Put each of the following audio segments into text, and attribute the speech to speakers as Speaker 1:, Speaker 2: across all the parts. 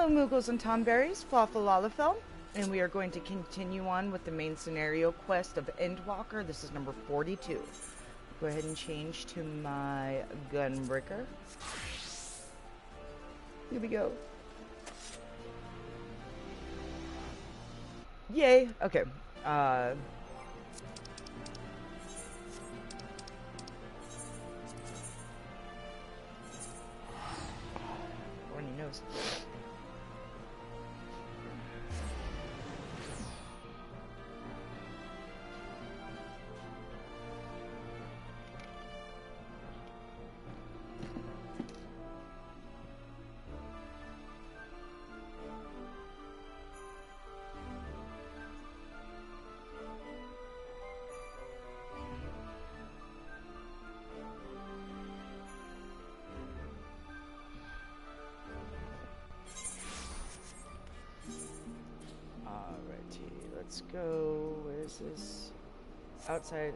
Speaker 1: Hello, Moogles and Tomberries, Flawful Lalafell, and we are going to continue on with the main scenario quest of Endwalker. This is number 42. Go ahead and change to my Gunbreaker. Here we go. Yay! Okay. Runny nose. Let's go. Where is this? Outside.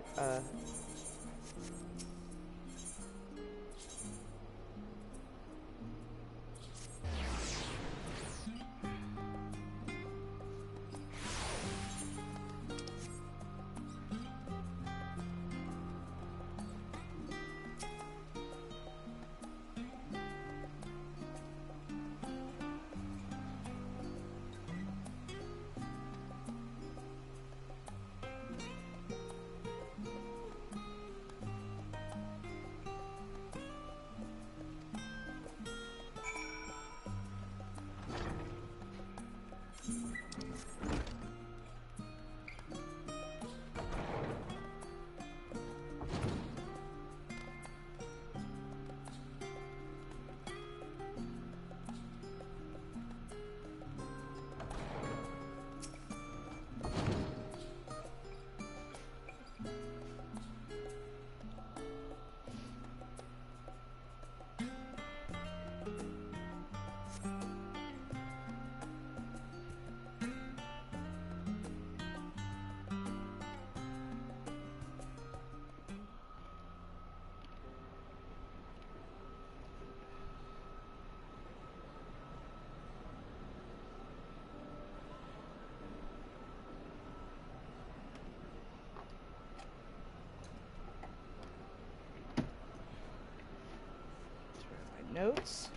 Speaker 1: Notes,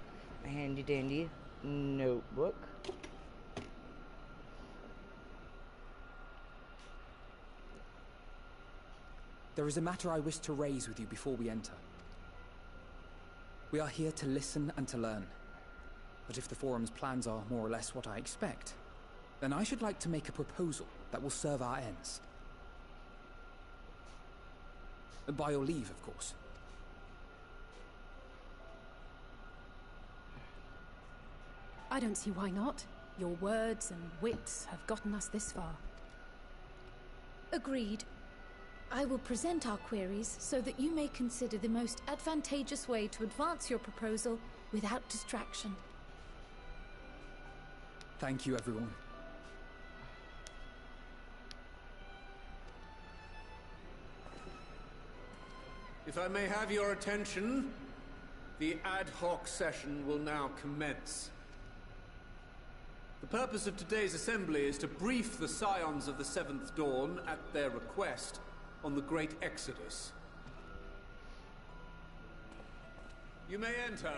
Speaker 1: my handy dandy notebook.
Speaker 2: There is a matter I wish to raise with you before we enter. We are here to listen and to learn. But if the Forum's plans are more or less what I expect, then I should like to make a proposal that will serve our ends. By your leave, of course.
Speaker 3: I don't see why not. Your words and wits have gotten us this far.
Speaker 4: Agreed. I will present our queries so that you may consider the most advantageous way to advance your proposal without distraction.
Speaker 2: Thank you, everyone.
Speaker 5: If I may have your attention, the ad hoc session will now commence. The purpose of today's assembly is to brief the Scions of the Seventh Dawn, at their request, on the Great Exodus. You may enter.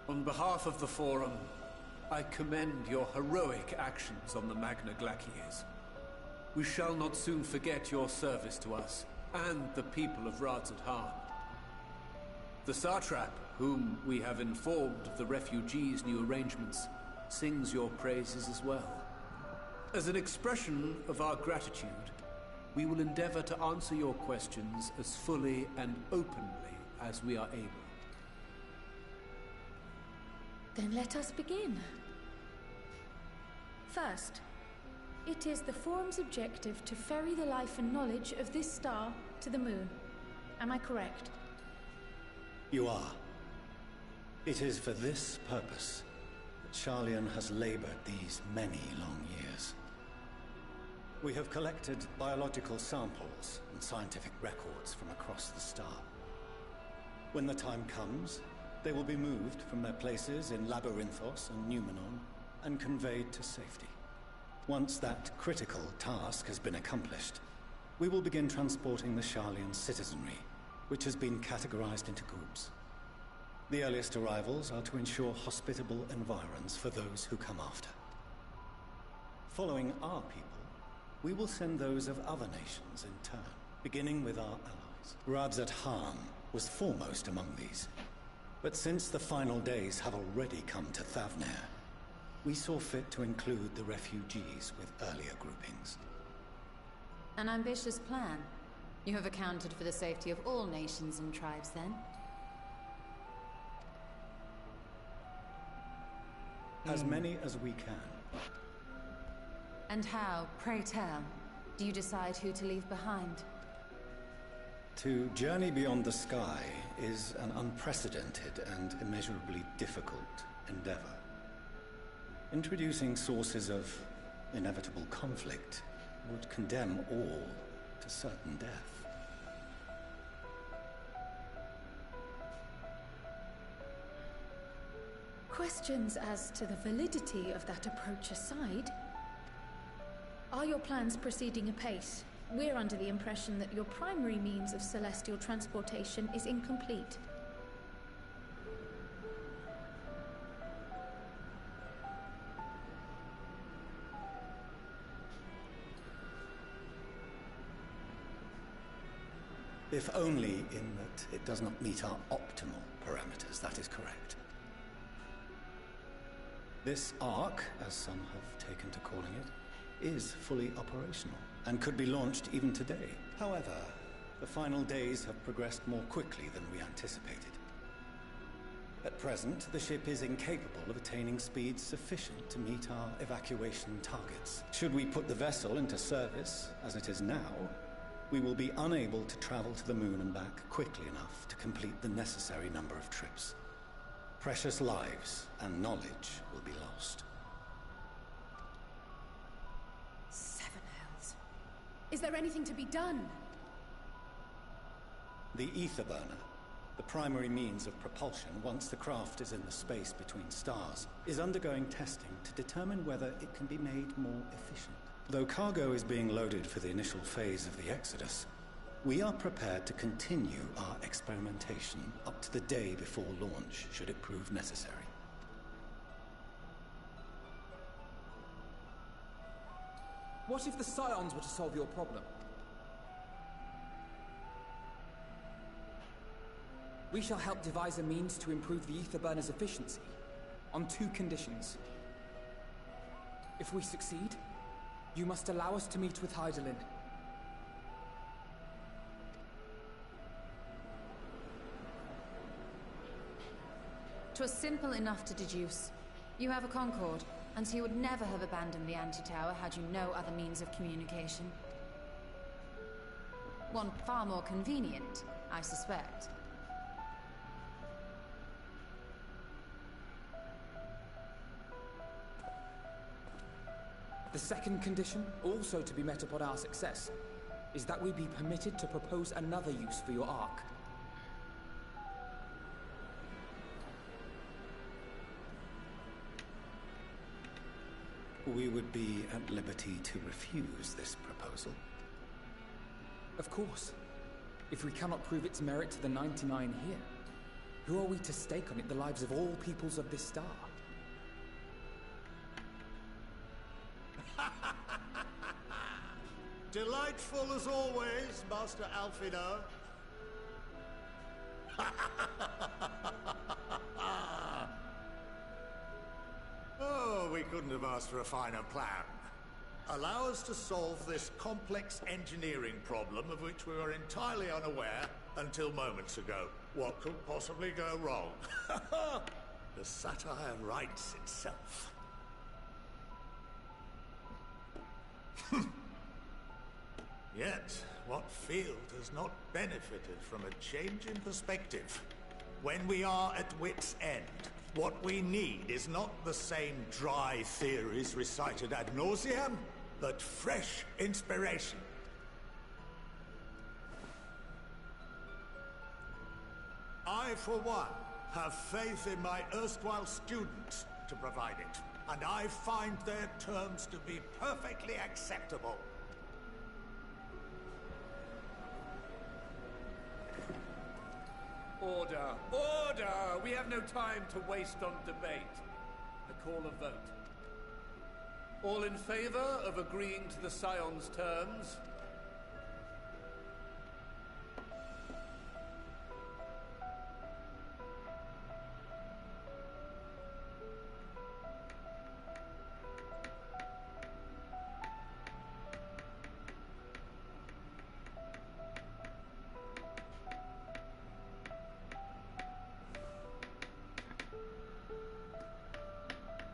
Speaker 5: On behalf of the Forum, I commend your heroic actions on the Magna Glaciers. We shall not soon forget your service to us, and the people of Radzat-Han. The Satrap, whom we have informed of the refugees' new arrangements, sings your praises as well. As an expression of our gratitude, we will endeavor to answer your questions as fully and openly as we are able.
Speaker 4: Then let us begin. First, It is the Forum's objective to ferry the life and knowledge of this star to the moon. Am I correct?
Speaker 6: You are. It is for this purpose that Sharlayan has labored these many long years. We have collected biological samples and scientific records from across the star. When the time comes, they will be moved from their places in Labyrinthos and Numenon and conveyed to safety. Once that critical task has been accomplished, we will begin transporting the Sharlayan citizenry, which has been categorized into groups. The earliest arrivals are to ensure hospitable environs for those who come after. Following our people, we will send those of other nations in turn, beginning with our allies. Radzat Han was foremost among these. But since the final days have already come to Thavnair, we saw fit to include the refugees with earlier groupings.
Speaker 7: An ambitious plan. You have accounted for the safety of all nations and tribes, then?
Speaker 6: As many as we can.
Speaker 7: And how, pray tell, do you decide who to leave behind?
Speaker 6: To journey beyond the sky is an unprecedented and immeasurably difficult endeavor. Introducing sources of inevitable conflict would condemn all to certain death.
Speaker 4: Questions as to the validity of that approach aside, are your plans proceeding apace? We're under the impression that your primary means of celestial transportation is incomplete.
Speaker 6: If only in that it does not meet our optimal parameters, that is correct. This Ark, as some have taken to calling it, is fully operational, and could be launched even today. However, the final days have progressed more quickly than we anticipated. At present, the ship is incapable of attaining speeds sufficient to meet our evacuation targets. Should we put the vessel into service, as it is now, we will be unable to travel to the moon and back quickly enough to complete the necessary number of trips. Precious lives and knowledge will be lost.
Speaker 3: Is there anything to be done?
Speaker 6: The ether burner, the primary means of propulsion once the craft is in the space between stars, is undergoing testing to determine whether it can be made more efficient. Though cargo is being loaded for the initial phase of the Exodus, we are prepared to continue our experimentation up to the day before launch, should it prove necessary.
Speaker 2: What if the Scions were to solve your problem? We shall help devise a means to improve the ether burner's efficiency, on 2 conditions. If we succeed, you must allow us to meet with Hydaelyn.
Speaker 7: 'Twas simple enough to deduce. You have a Concord, and so you would never have abandoned the Anti-Tower had you no other means of communication. One far more convenient, I suspect.
Speaker 2: The second condition, also to be met upon our success, is that we be permitted to propose another use for your Ark.
Speaker 6: We would be at liberty to refuse this proposal.
Speaker 2: Of course. If we cannot prove its merit to the 99 here, who are we to stake on it the lives of all peoples of this star?
Speaker 8: Delightful as always, Master Alfino. Oh, we couldn't have asked for a finer plan. Allow us to solve this complex engineering problem of which we were entirely unaware until moments ago. What could possibly go wrong? The satire writes itself. Yet, what field has not benefited from a change in perspective? When we are at wit's end, what we need is not the same dry theories recited ad nauseam, but fresh inspiration. I, for one, have faith in my erstwhile students to provide it, and I find their terms to be perfectly acceptable.
Speaker 5: Order! Order! We have no time to waste on debate. I call a vote. All in favor of agreeing to the Scion's terms?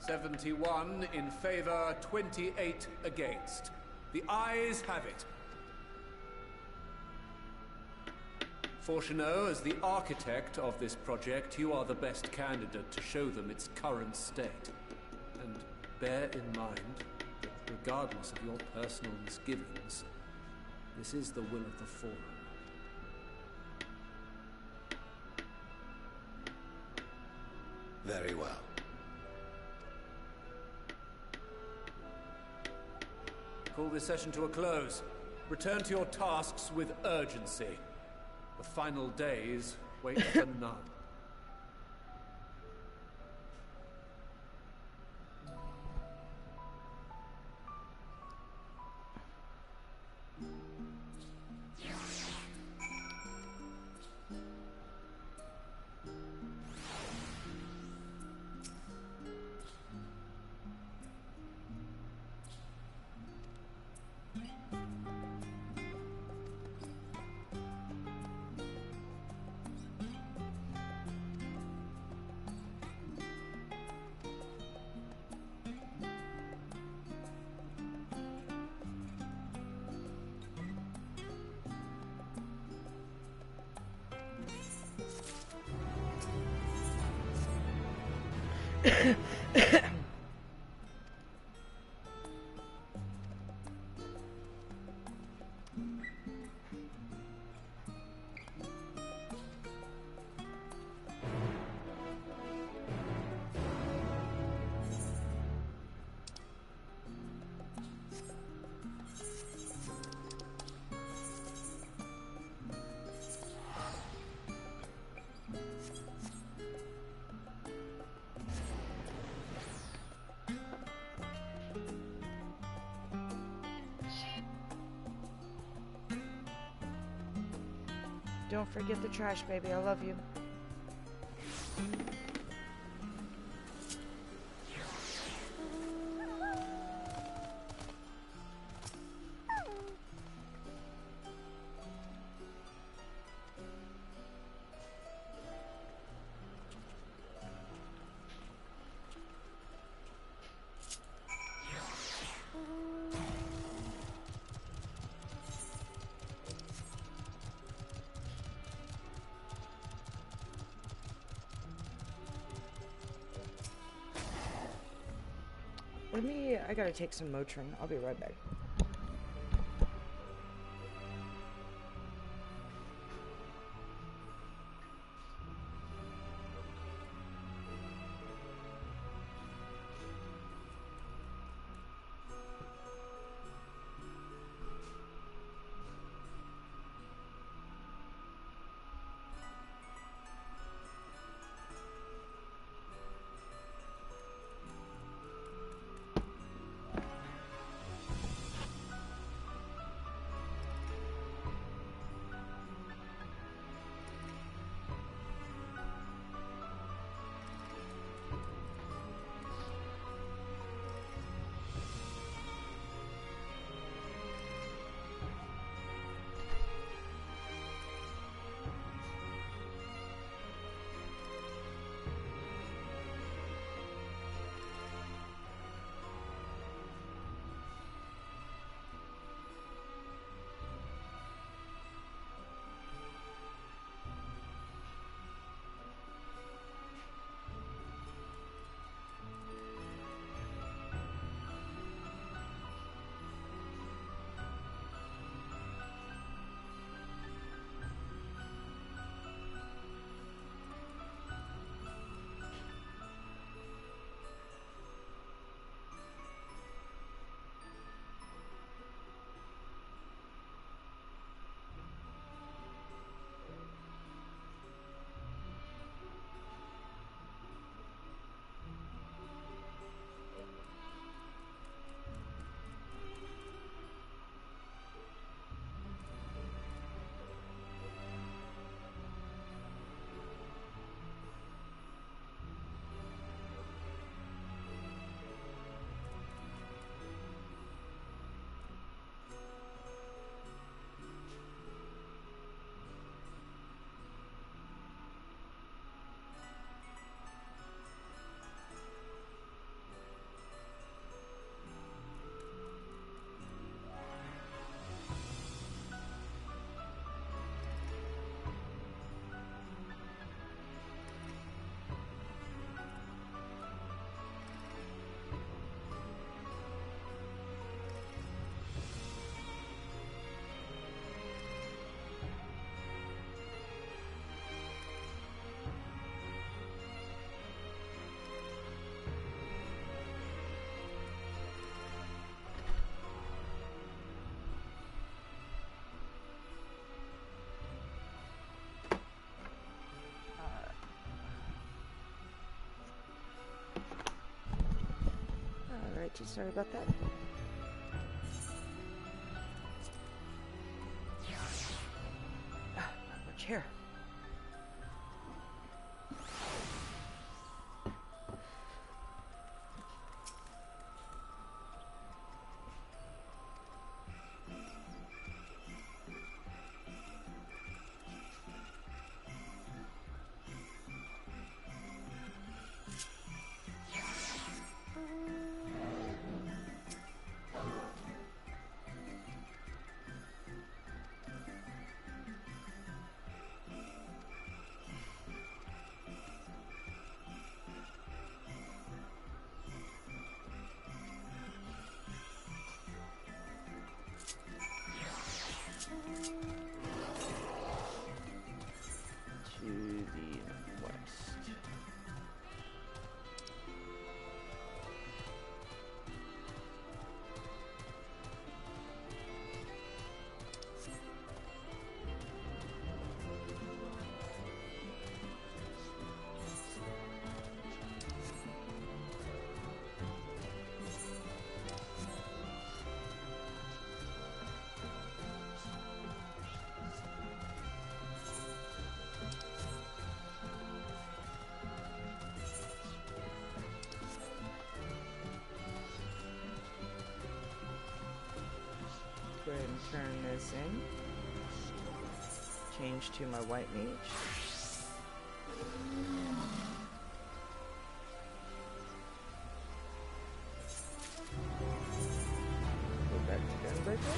Speaker 5: "71 in favor, 28 against. The ayes have it. Fortuneau, as the architect of this project, you are the best candidate to show them its current state. And bear in mind that regardless of your personal misgivings, this is the will of the Forum.
Speaker 6: Very well.
Speaker 5: Call this session to a close. Return to your tasks with urgency. The final days wait for none.
Speaker 1: Don't forget the trash, baby. I love you. I gotta take some Motrin. I'll be right back. Sorry about that. Not much hair. Go ahead and turn this in. Change to my white mage. Go back to Gunbreaker.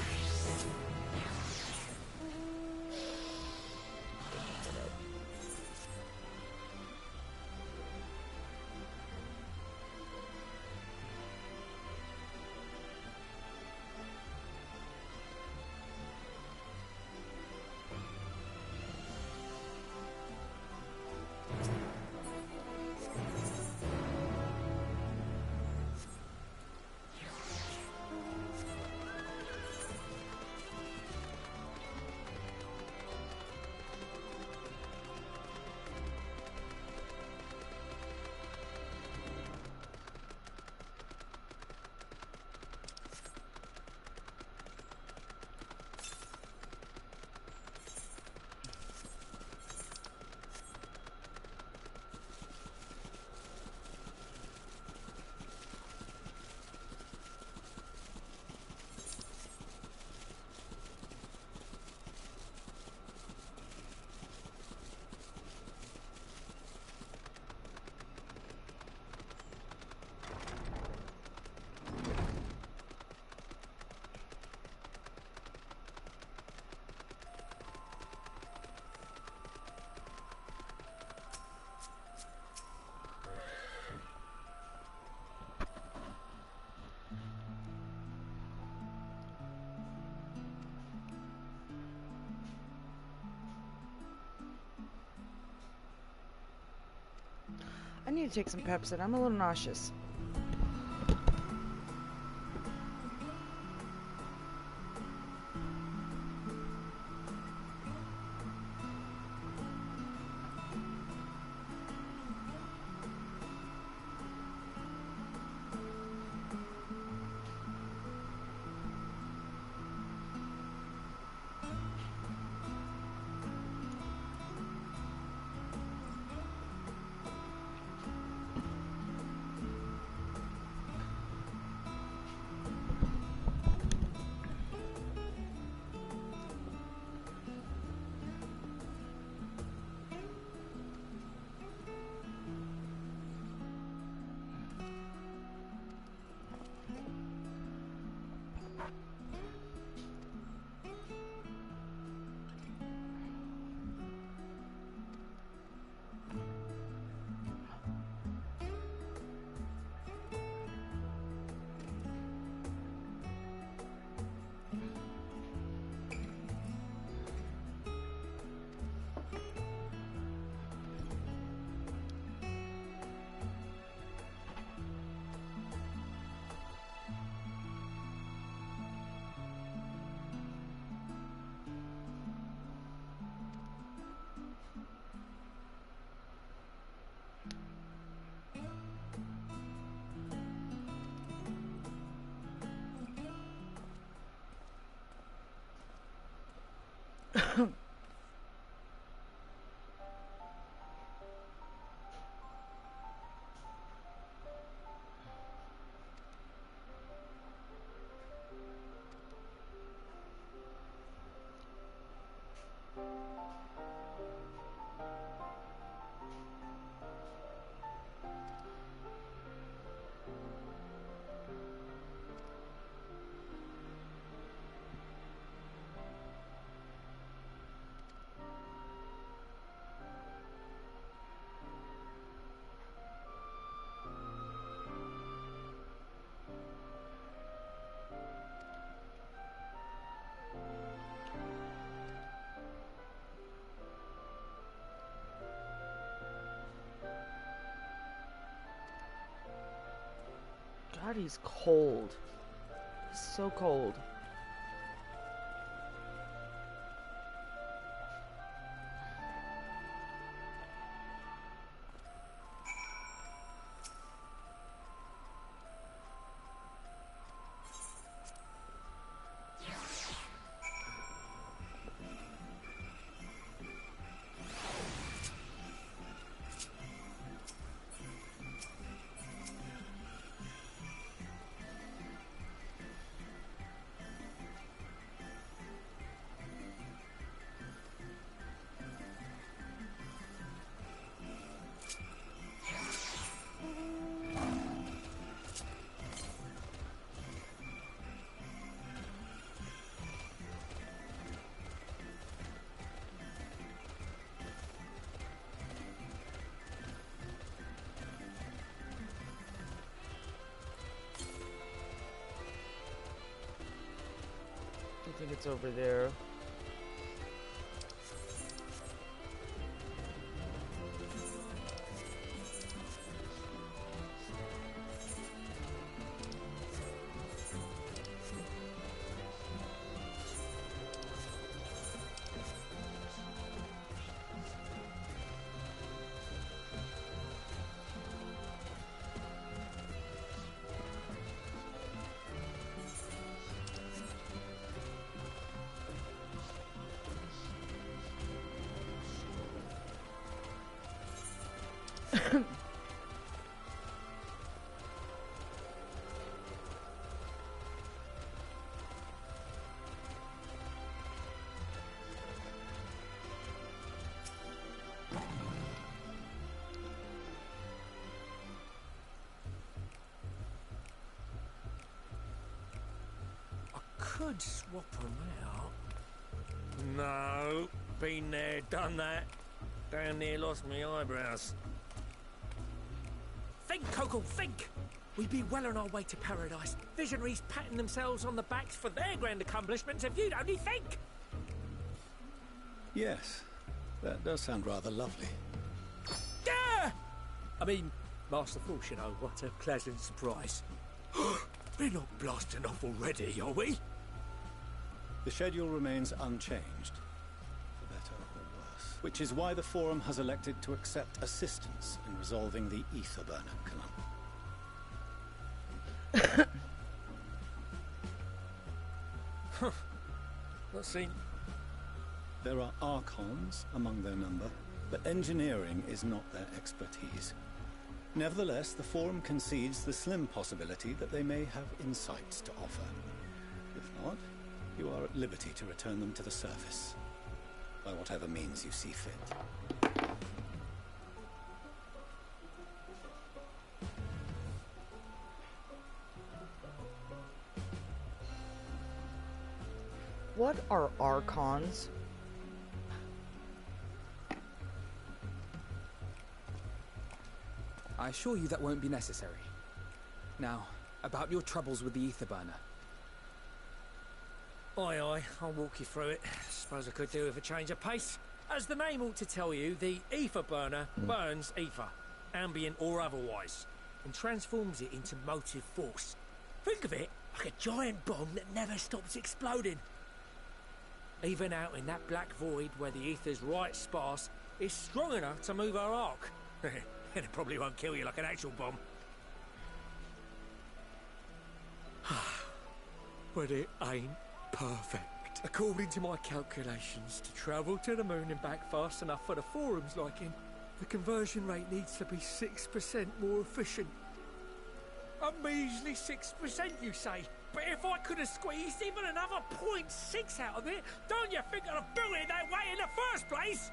Speaker 1: I need to take some Pepsid. I'm a little nauseous. God, he's cold. He's so cold. I think it's over there.
Speaker 9: Could swap them out. No, been there, done that. Damn near lost me eyebrows. Think, Coco, think! We'd be well on our way to paradise. Visionaries patting themselves on the backs for their grand accomplishments if you'd only think!
Speaker 6: Yes, that does sound rather lovely.
Speaker 9: Yeah! I mean, Master Force, you know, what a pleasant surprise. We're not blasting off already, are we?
Speaker 6: The schedule remains unchanged, for better or worse. Which is why the Forum has elected to accept assistance in resolving the ether burner conundrum.
Speaker 9: Huh. Not seen.
Speaker 6: There are Archons among their number, but engineering is not their expertise. Nevertheless, the Forum concedes the slim possibility that they may have insights to offer. If not, you are at liberty to return them to the surface, by whatever means you see fit.
Speaker 1: What are Archons?
Speaker 2: I assure you that won't be necessary. Now, about your troubles with the ether burner.
Speaker 9: Aye, aye, I'll walk you through it. Suppose I could do with a change of pace. As the name ought to tell you, the ether burner burns ether, ambient or otherwise, and transforms it into motive force. Think of it like a giant bomb that never stops exploding. Even out in that black void where the ether's right sparse, it's strong enough to move our arc. And it probably won't kill you like an actual bomb. But it ain't perfect. According to my calculations, to travel to the moon and back fast enough for the forum's liking, the conversion rate needs to be 6% more efficient. A measly 6%, you say? But if I could have squeezed even another 0.6 out of it, don't you think I'd have built it that way in the first place?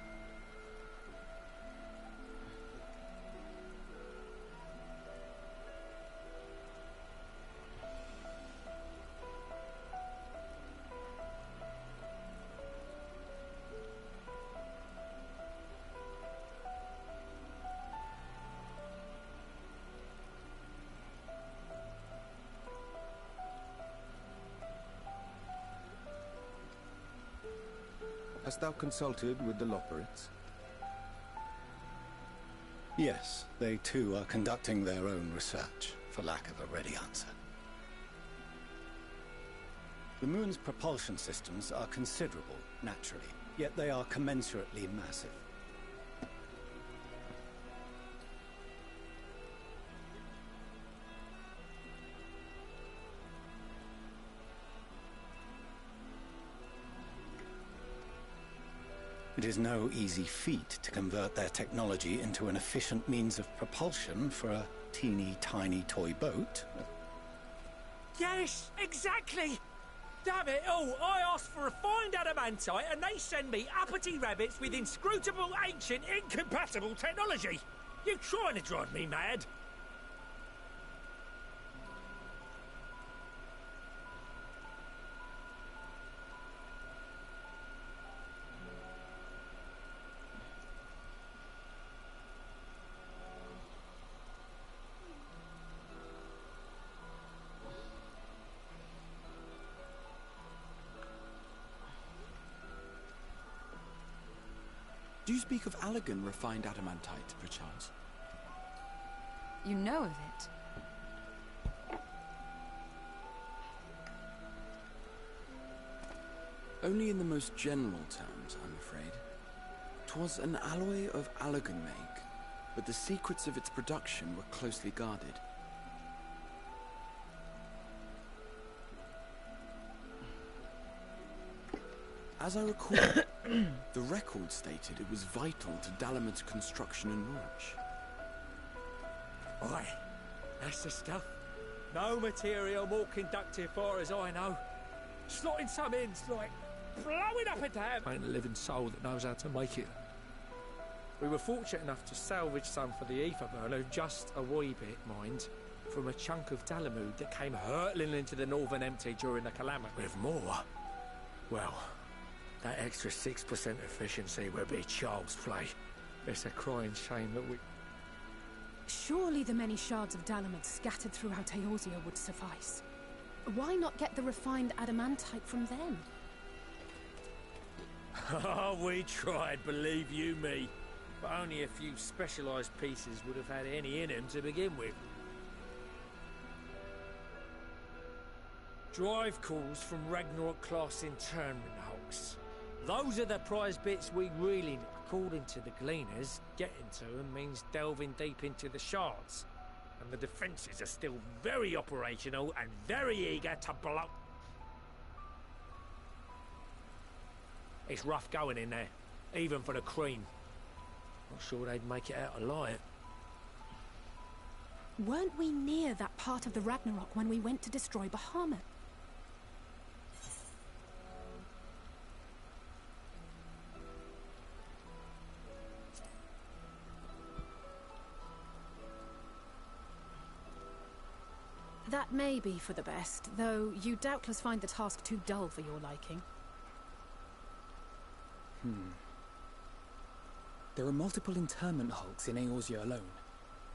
Speaker 10: Hast thou consulted with the Loperites?
Speaker 6: Yes, they too are conducting their own research, for lack of a ready answer. The moon's propulsion systems are considerable, naturally, yet they are commensurately massive. It is no easy feat to convert their technology into an efficient means of propulsion for a teeny tiny toy boat.
Speaker 9: Yes, exactly! Damn it all, I asked for refined adamantite and they send me uppity rabbits with inscrutable, ancient, incompatible technology! You trying to drive me mad?
Speaker 2: Do you speak of Allegan refined adamantite, perchance?
Speaker 7: You know of it?
Speaker 2: Only in the most general terms, I'm afraid. 'Twas an alloy of Allegan make, but the secrets of its production were closely guarded. As I recall, the record stated it was vital to Dalamit's construction and launch.
Speaker 9: Aye, that's the stuff. No material more conductive far as I know. Slotting some ends like blowing up a dam. Ain't a living soul that knows how to make it. We were fortunate enough to salvage some for the ether burner, just a wee bit, mind, from a chunk of Dalamud that came hurtling into the northern empty during the calamity. With more? Well, that extra 6% efficiency would be child's play. It's a crying shame that we...
Speaker 3: Surely the many shards of Dalamud scattered throughout Eorzea would suffice. Why not get the refined adamantite from them?
Speaker 9: Oh, we tried, believe you me. But only a few specialised pieces would have had any in them to begin with. Drive calls from Ragnarok-class internment hulks. Those are the prize bits we really need. According to the gleaners, getting to them means delving deep into the shards. And the defences are still very operational and very eager to blow... It's rough going in there, even for the cream. Not sure they'd make it out alive.
Speaker 3: Weren't we near that part of the Ragnarok when we went to destroy Bahamut? That may be for the best, though you doubtless find the task too dull for your liking.
Speaker 2: There are multiple internment hulks in Eorzea alone,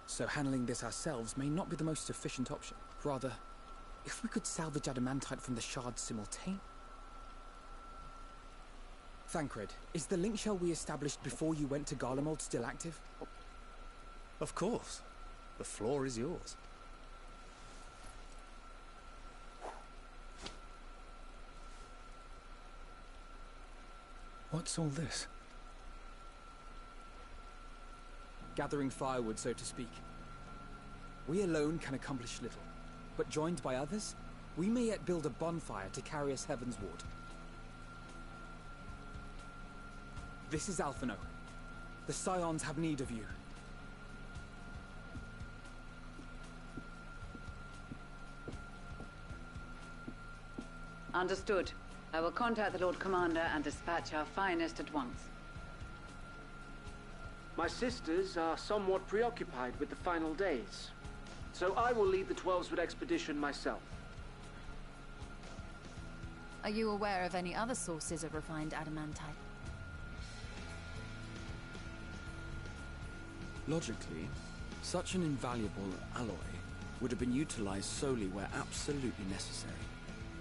Speaker 2: so handling this ourselves may not be the most efficient option. Rather, if we could salvage adamantite from the shards simultaneously... Thancred, is the link shell we established before you went to Garlemald still active?
Speaker 10: Of course. The floor is yours. What's all this?
Speaker 2: Gathering firewood, so to speak. We alone can accomplish little, but joined by others, we may yet build a bonfire to carry us heavenward. This is Alphino. The Scions have need of you.
Speaker 11: Understood. I will contact the Lord Commander and dispatch our finest at once.
Speaker 12: My sisters are somewhat preoccupied with the final days, so I will lead the 12-foot expedition myself.
Speaker 7: Are you aware of any other sources of refined adamantite?
Speaker 13: Logically, such an invaluable alloy would have been utilized solely where absolutely necessary,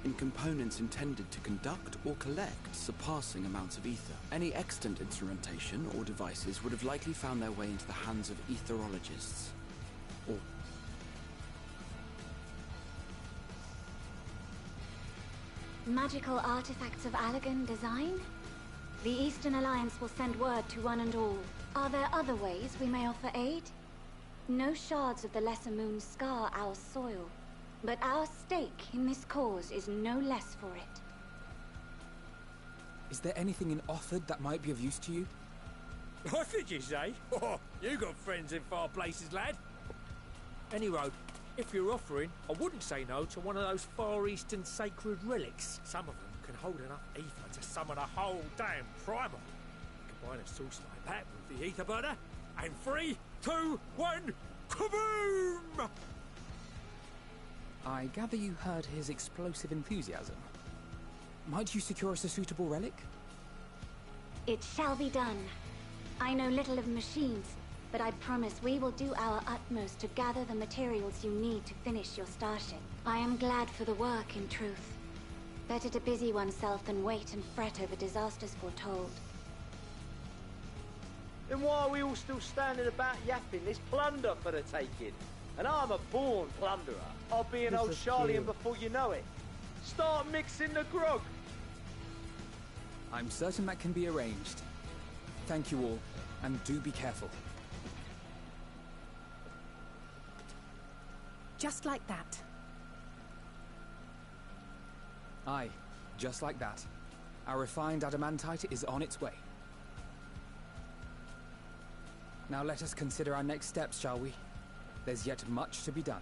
Speaker 13: in components intended to conduct or collect surpassing amounts of ether. Any extant instrumentation or devices would have likely found their way into the hands of etherologists. Or...
Speaker 14: Magical artifacts of Allagan design? The Eastern Alliance will send word to one and all. Are there other ways we may offer aid? No shards of the Lesser Moon scar our soil, but our stake in this cause is no less for it.
Speaker 2: Is there anything in Othard that might be of use to you?
Speaker 9: What did you say? Oh, you got friends in far places, lad. Anyway, if you're offering, I wouldn't say no to one of those Far Eastern sacred relics. Some of them can hold enough ether to summon a whole damn primal. Combine a source like that with the ether burner, and 3, 2, 1, kaboom!
Speaker 2: I gather you heard his explosive enthusiasm. Might you secure us a suitable relic?
Speaker 14: It shall be done. I know little of machines, but I promise we will do our utmost to gather the materials you need to finish your starship. I am glad for the work, in truth. Better to busy oneself than wait and fret over disasters foretold.
Speaker 12: Then why are we all still standing about yapping? There's plunder for the taking. And I'm a born plunderer. I'll be an old Charlian before you know it. Start mixing the grog.
Speaker 2: I'm certain that can be arranged. Thank you all, and do be careful.
Speaker 3: Just like that.
Speaker 2: Aye, just like that. Our refined adamantite is on its way. Now let us consider our next steps, shall we? There's yet much to be done.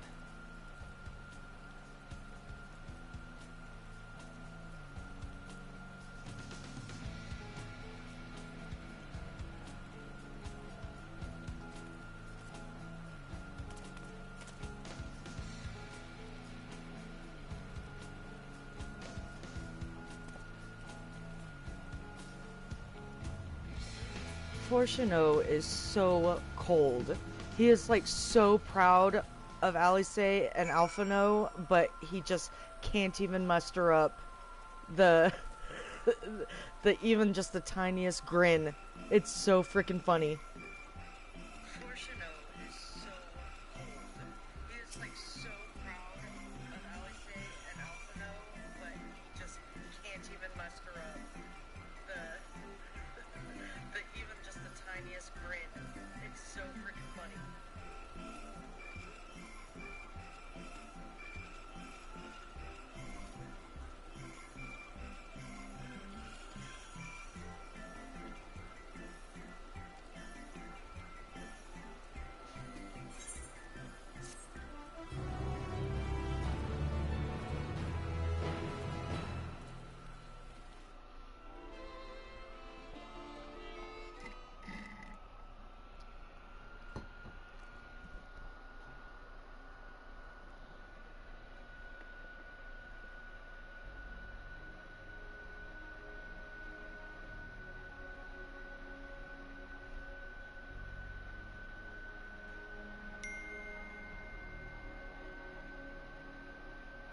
Speaker 1: Fortuno is so cold. He is like so proud of Alice and Alphino, but he just can't even muster up the even just the tiniest grin. It's so freaking funny. Fortuno is so cold. He is like so proud of Alice and Alphino, but he just can't even muster up the even just the tiniest grin. It's so freaking funny.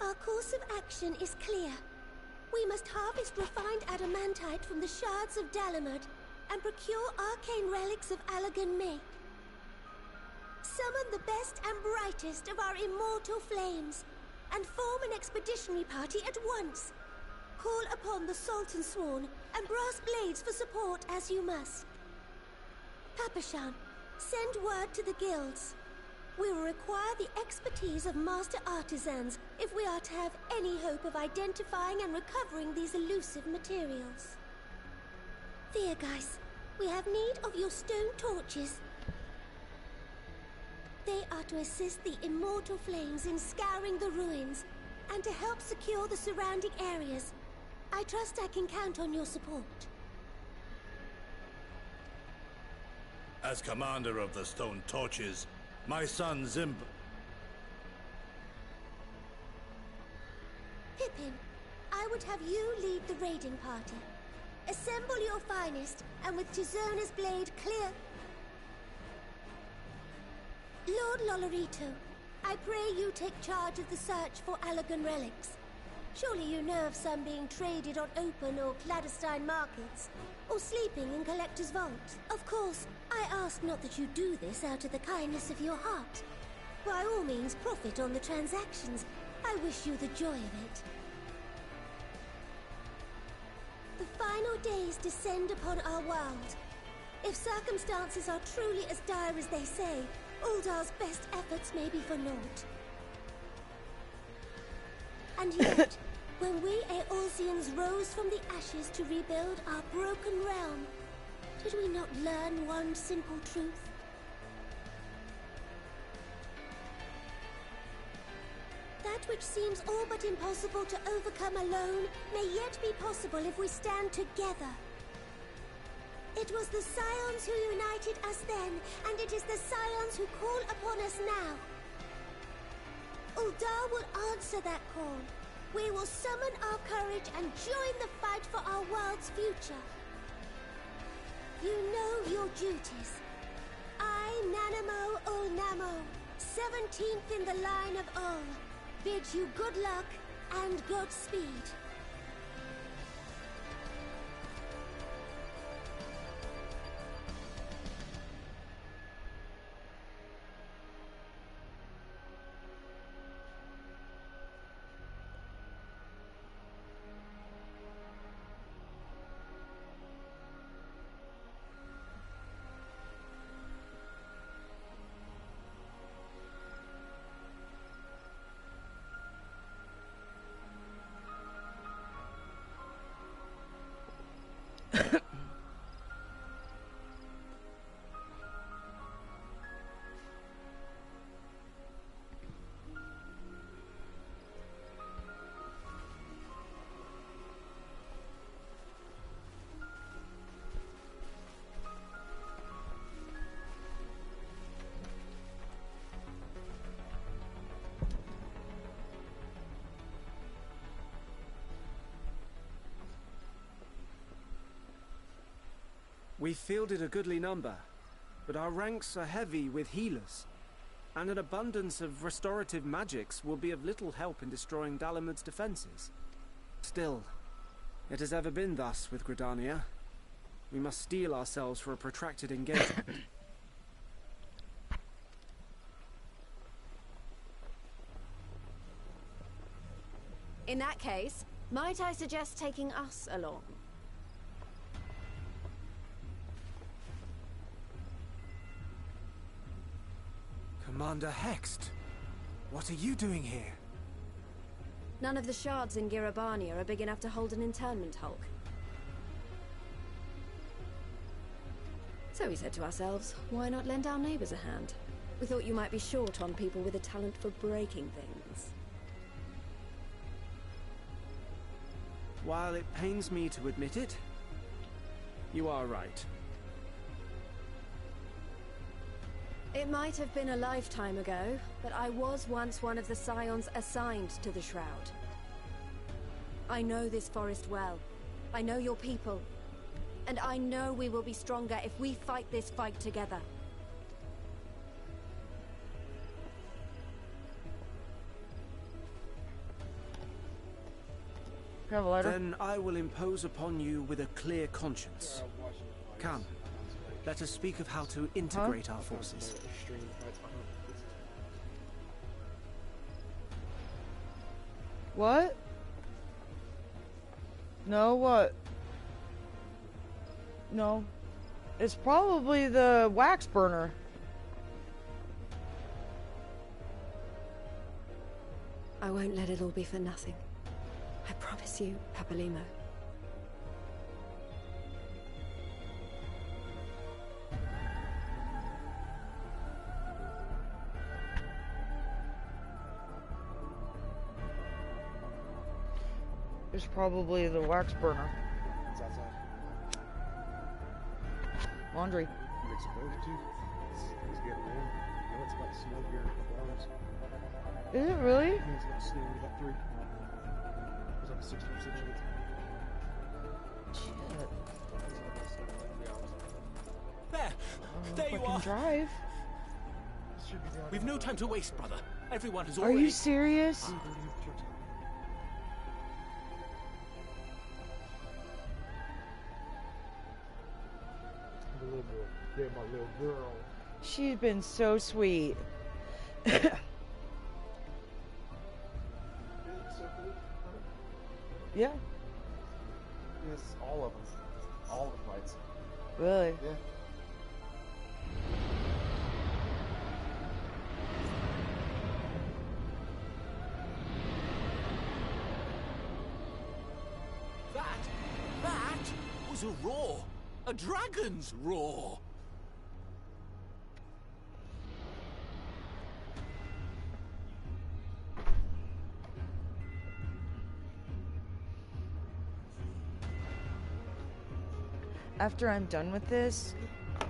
Speaker 15: Our course of action is clear. We must harvest refined adamantite from the shards of Dalamud and procure arcane relics of Allagan Main. Summon the best and brightest of our immortal flames and form an expeditionary party at once. Call upon the Sultan Sworn and Brass Blades for support as you must. Papashan, send word to the guilds. We will require the expertise of master artisans if we are to have any hope of identifying and recovering these elusive materials. Viergeist, We have need of your stone torches. They are to assist the immortal flames in scouring the ruins and to help secure the surrounding areas. I trust I can count on your support.
Speaker 10: As commander of the stone torches, my son
Speaker 15: Pippin, I would have you lead the raiding party. Assemble your finest, and with Tizona's blade clear... Lord Lolorito, I pray you take charge of the search for Allagan relics. Surely you know of some being traded on open or clandestine markets, or sleeping in Collector's Vault. Of course, I ask not that you do this out of the kindness of your heart. By all means, profit on the transactions. I wish you the joy of it. The final days descend upon our world. If circumstances are truly as dire as they say, Uldar's best efforts may be for naught. And yet, when we Eorzeans rose from the ashes to rebuild our broken realm, did we not learn one simple truth? That which seems all but impossible to overcome alone may yet be possible if we stand together. It was the Scions who united us then, and it is the Scions who call upon us now. Uldar will answer that call. We will summon our courage and join the fight for our world's future. You know your duties. I, Nanamo Ulnamo, 17th in the line of Ul, bid you good luck and Godspeed.
Speaker 16: We fielded a goodly number, but our ranks are heavy with healers, and an abundance of restorative magics will be of little help in destroying Dalamud's defenses. Still, it has ever been thus with Gridania. We must steel ourselves for a protracted engagement.
Speaker 17: In that case, might I suggest taking us along?
Speaker 16: Commander Hext, what are you doing here?
Speaker 17: None of the shards in Girabania are big enough to hold an internment hulk. So we said to ourselves, why not lend our neighbors a hand? We thought you might be short on people with a talent for breaking things.
Speaker 16: While it pains me to admit it, you are right.
Speaker 17: It might have been a lifetime ago, but I was once one of the Scions assigned to the Shroud. I know this forest well. I know your people. And I know we will be stronger if we fight this fight together.
Speaker 16: Then I will impose upon you with a clear conscience. Come, let us speak of how to integrate our forces.
Speaker 1: What? No, what? No. It's probably the wax burner.
Speaker 17: I won't let it all be for nothing. I promise you, Papalimo.
Speaker 1: It's probably the wax burner.
Speaker 18: It's outside.
Speaker 1: Laundry.
Speaker 18: You're exposed to. It's getting in. You know it's about to snow here in a couple hours.
Speaker 1: Is it really?
Speaker 18: Yeah, it's about to snow in about 3. There's like a 60% chance.
Speaker 1: Shit.
Speaker 19: There you are.
Speaker 1: Drive.
Speaker 19: We've no time to waste, brother. Everyone has
Speaker 1: Are
Speaker 19: already...
Speaker 1: you serious?
Speaker 18: The little girl. Yeah, my little girl.
Speaker 1: She's been so sweet. Yeah.
Speaker 18: Yes, all of them. All the flights.
Speaker 1: Really?
Speaker 18: Yeah.
Speaker 19: That was a roar. A dragon's roar.
Speaker 1: After I'm done with this,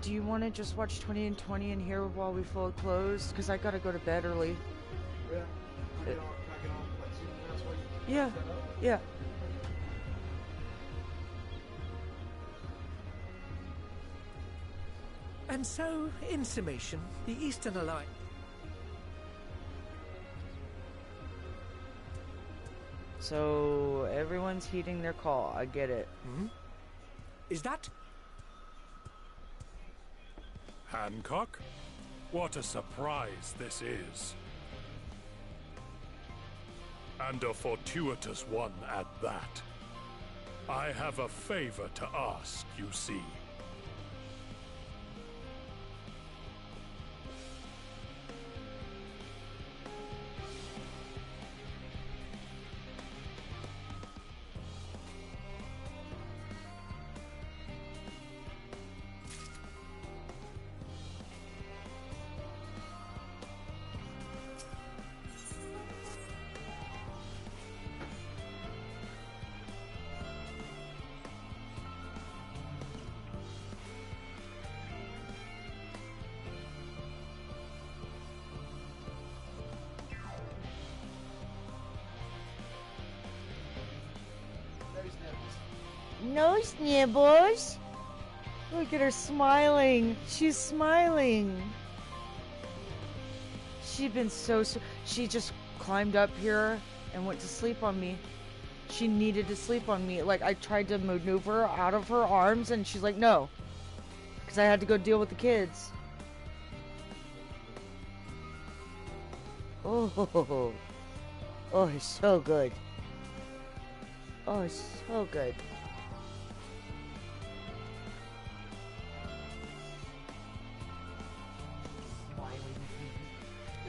Speaker 1: do you want to just watch 20 and 20 in here while we fold clothes? Because I gotta go to bed early.
Speaker 18: Yeah. Can I get on like 2 minutes while you
Speaker 1: Yeah. Yeah.
Speaker 9: And so, in summation, the Eastern Alliance...
Speaker 1: So, everyone's heeding their call. I get it.
Speaker 9: Hmm? Is that...
Speaker 10: Hancock? What a surprise this is. And a fortuitous one at that. I have a favor to ask, you see.
Speaker 1: No snibbles. Look at her smiling. She's smiling. She's been so... She just climbed up here and went to sleep on me. She needed to sleep on me. Like, I tried to maneuver out of her arms and she's like, no. Because I had to go deal with the kids. Oh. Oh, it's so good. Oh, it's so good.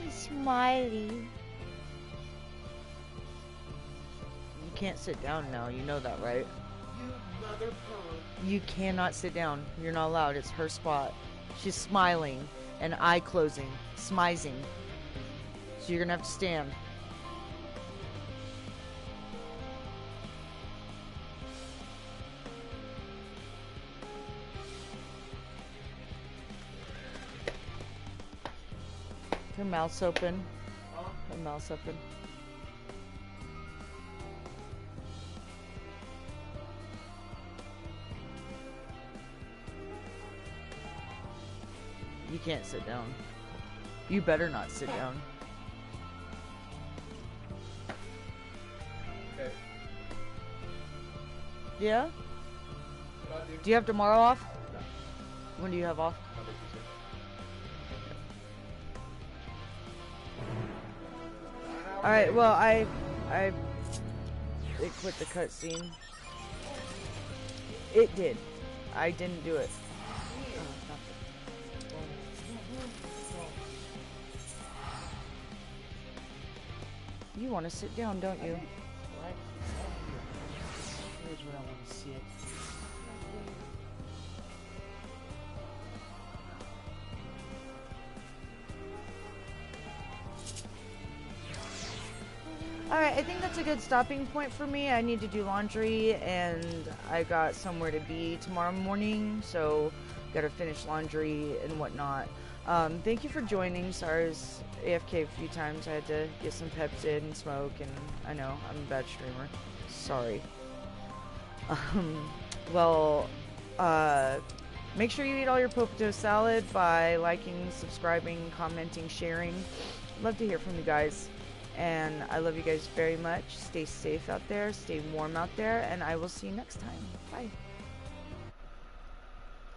Speaker 1: Smiley. You can't sit down now. You know that, right?
Speaker 18: You mother perv.
Speaker 1: You cannot sit down. You're not allowed. It's her spot. She's smiling and eye closing, smizing. So you're gonna have to stand. Her mouth's open. Her mouth's open. You can't sit down. You better not sit down.
Speaker 18: Okay.
Speaker 1: Yeah? Do you have tomorrow off?
Speaker 18: No.
Speaker 1: When do you have off?
Speaker 18: Monday, Tuesday.
Speaker 1: Alright, well, it quit the cutscene. It did. I didn't do it. You want to sit down, don't you?
Speaker 20: Here's where I want to sit.
Speaker 1: Alright, I think that's a good stopping point for me. I need to do laundry, and I got somewhere to be tomorrow morning, so gotta finish laundry and whatnot. Thank you for joining. Sorry, I was AFK a few times. I had to get some peps in and smoke, and I know, I'm a bad streamer. Sorry. Make sure you eat all your potato salad by liking, subscribing, commenting, sharing. Love to hear from you guys. And I love you guys very much. Stay safe out there. Stay warm out there. And I will see you next time. Bye.